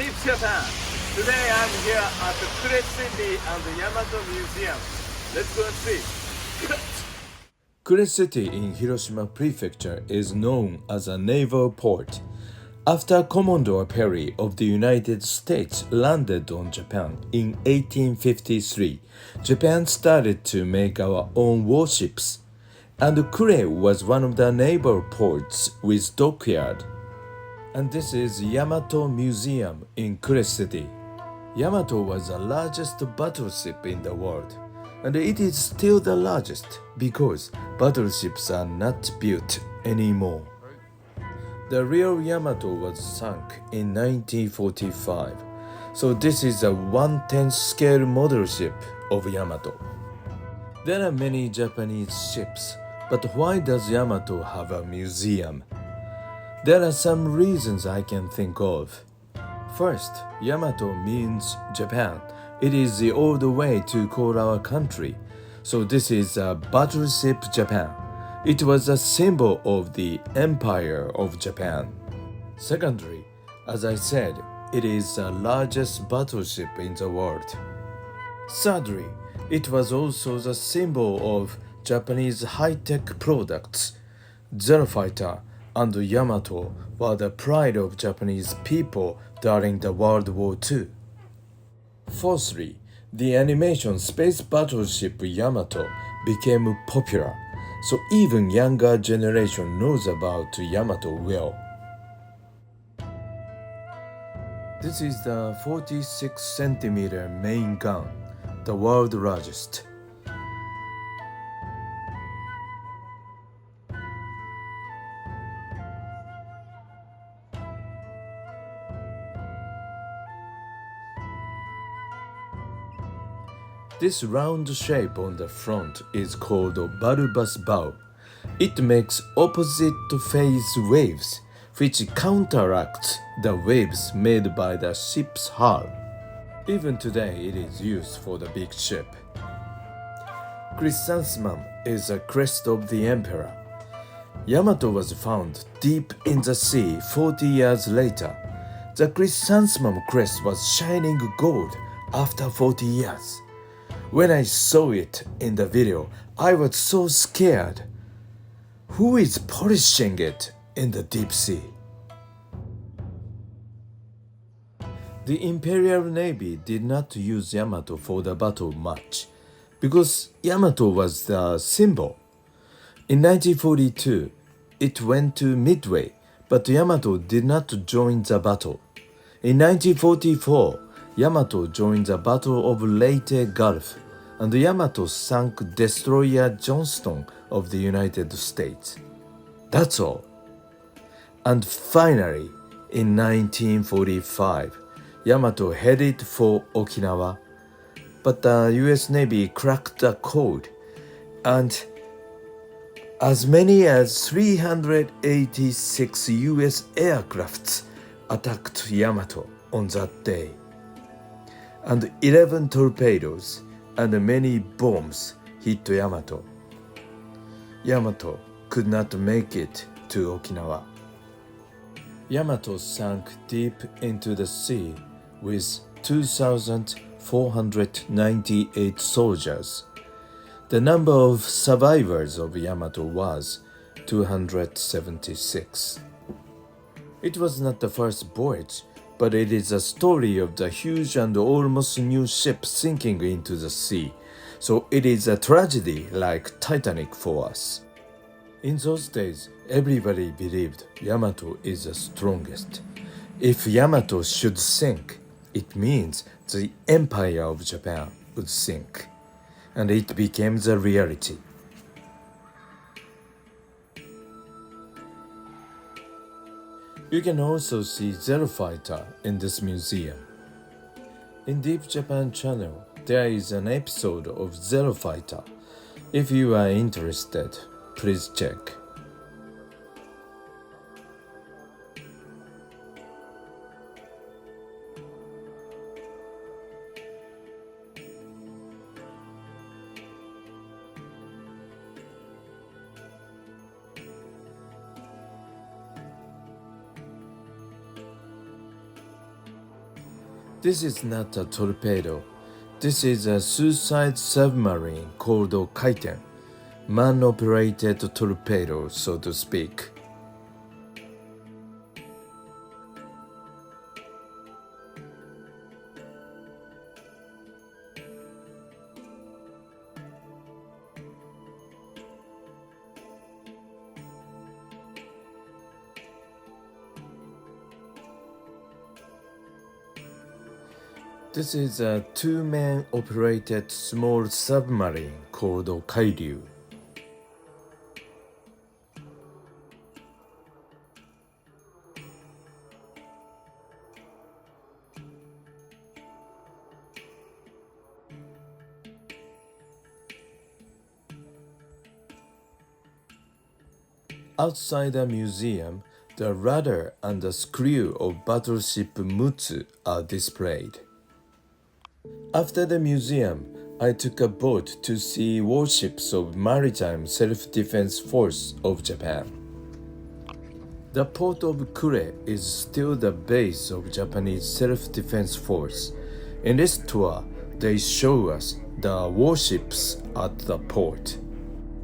Deep Japan. Today I'm here at the Kure City and the Yamato Museum. Let's go and see. Kure City in Hiroshima Prefecture is known as a naval port. After Commodore Perry of the United States landed on Japan in 1853, Japan started to make our own warships, and Kure was one of the naval ports with dockyard. And this is Yamato Museum in Kure City. Yamato was the largest battleship in the world, and it is still the largest because battleships are not built anymore. The real Yamato was sunk in 1945, so this is a 1/10 scale model ship of Yamato. There are many Japanese ships, but why does Yamato have a museum? There are some reasons I can think of. First, Yamato means Japan. It is the old way to call our country, so this is a Battleship Japan. It was a symbol of the Empire of Japan. Secondly, as I said, it is the largest battleship in the world. Thirdly, it was also the symbol of Japanese high-tech products. Zero Fighter and Yamato were the pride of Japanese people during the World War II. Fourthly, the animation space battleship Yamato became popular, so even younger generation knows about Yamato well. This is the 46-centimeter main gun, the world's largest. This round shape on the front is called bulbous bow. It makes opposite phase waves, which counteract the waves made by the ship's hull. Even today it is used for the big ship. Chrysanthemum is the crest of the emperor. Yamato was found deep in the sea 40 years later. The chrysanthemum crest was shining gold after 40 years. When I saw it in the video, I was so scared. Who is polishing it in the deep sea? The Imperial Navy did not use Yamato for the battle much because Yamato was the symbol. In 1942, it went to Midway, but Yamato did not join the battle. In 1944, Yamato joined the Battle of Leyte Gulf, and Yamato sank destroyer Johnston of the United States. That's all. And finally, in 1945, Yamato headed for Okinawa, but the US Navy cracked the code, and as many as 386 US aircrafts attacked Yamato on that day, and 11 torpedoes and many bombs hit Yamato. Yamato could not make it to Okinawa. Yamato sank deep into the sea with 2,498 soldiers. The number of survivors of Yamato was 276. It was not the first voyage, but it is a story of the huge and almost new ship sinking into the sea, so it is a tragedy like Titanic for us. In those days, everybody believed Yamato is the strongest. If Yamato should sink, it means the Empire of Japan would sink, and it became the reality. You can also see Zero Fighter in this museum. In Deep Japan channel, there is an episode of Zero Fighter. If you are interested, please check. This is not a torpedo. This is a suicide submarine called Kaiten, man-operated torpedo, so to speak. This is a two-man operated small submarine called Kairyu. Outside the museum, the rudder and the screw of Battleship Mutsu are displayed. After the museum, I took a boat to see warships of Maritime Self Defense Forces of Japan. The port of Kure is still the base of Japanese Self-Defense Force. In this tour, they show us the warships at the port.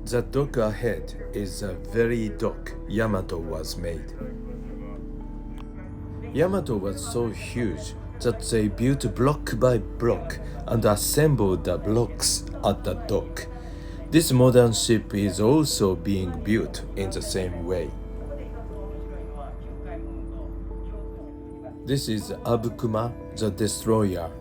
The dock ahead is the very dock Yamato was made. Yamato was so huge that they built block by block and assembled the blocks at the dock. This modern ship is also being built in the same way. This is Abukuma, the destroyer.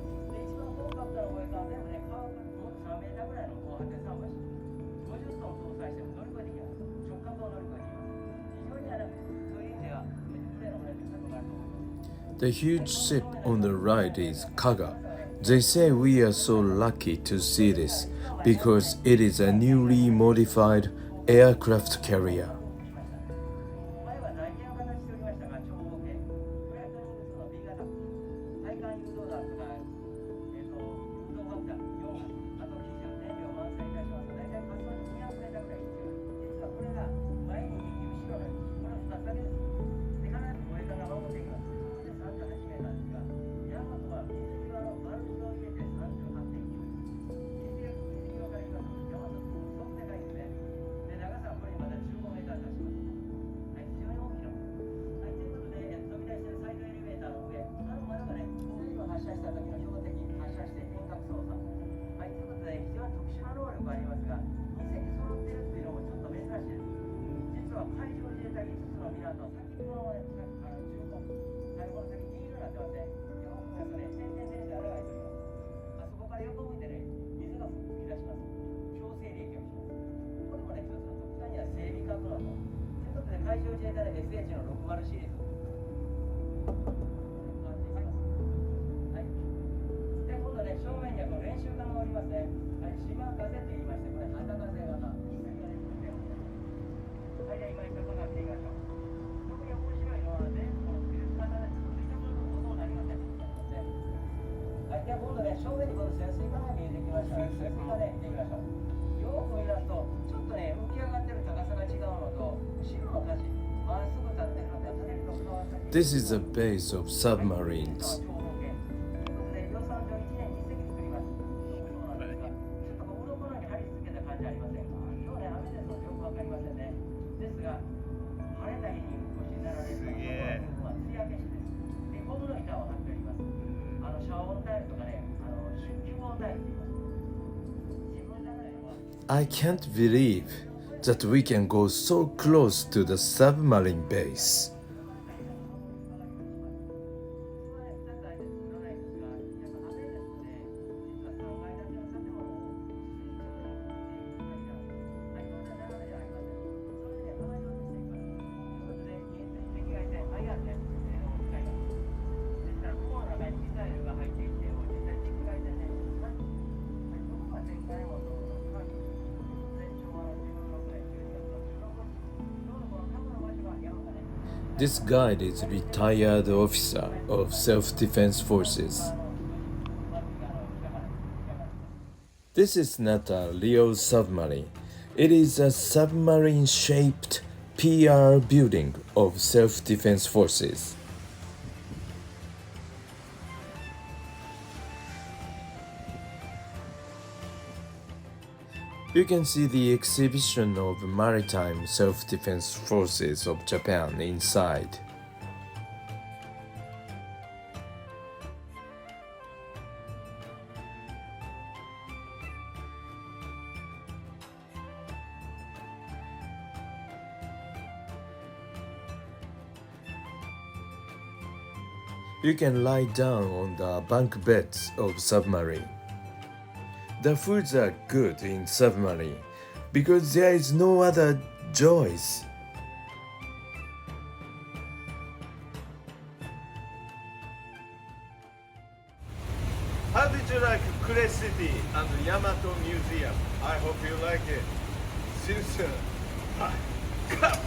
The huge ship on the right is Kaga. They say we are so lucky to see this because it is a newly modified aircraft carrier. This is the base of submarines. I can't believe that we can go so close to the submarine base. This guide is a retired officer of Self-Defense Forces. This is not a real submarine. It is a submarine-shaped PR building of Self-Defense Forces. You can see the exhibition of Maritime Self Defense Forces of Japan inside. You can lie down on the bunk beds of submarine. The foods are good in submarine because there is no other choice. How did you like Kure City and the Yamato Museum? I hope you like it. See you soon. Bye. Cut!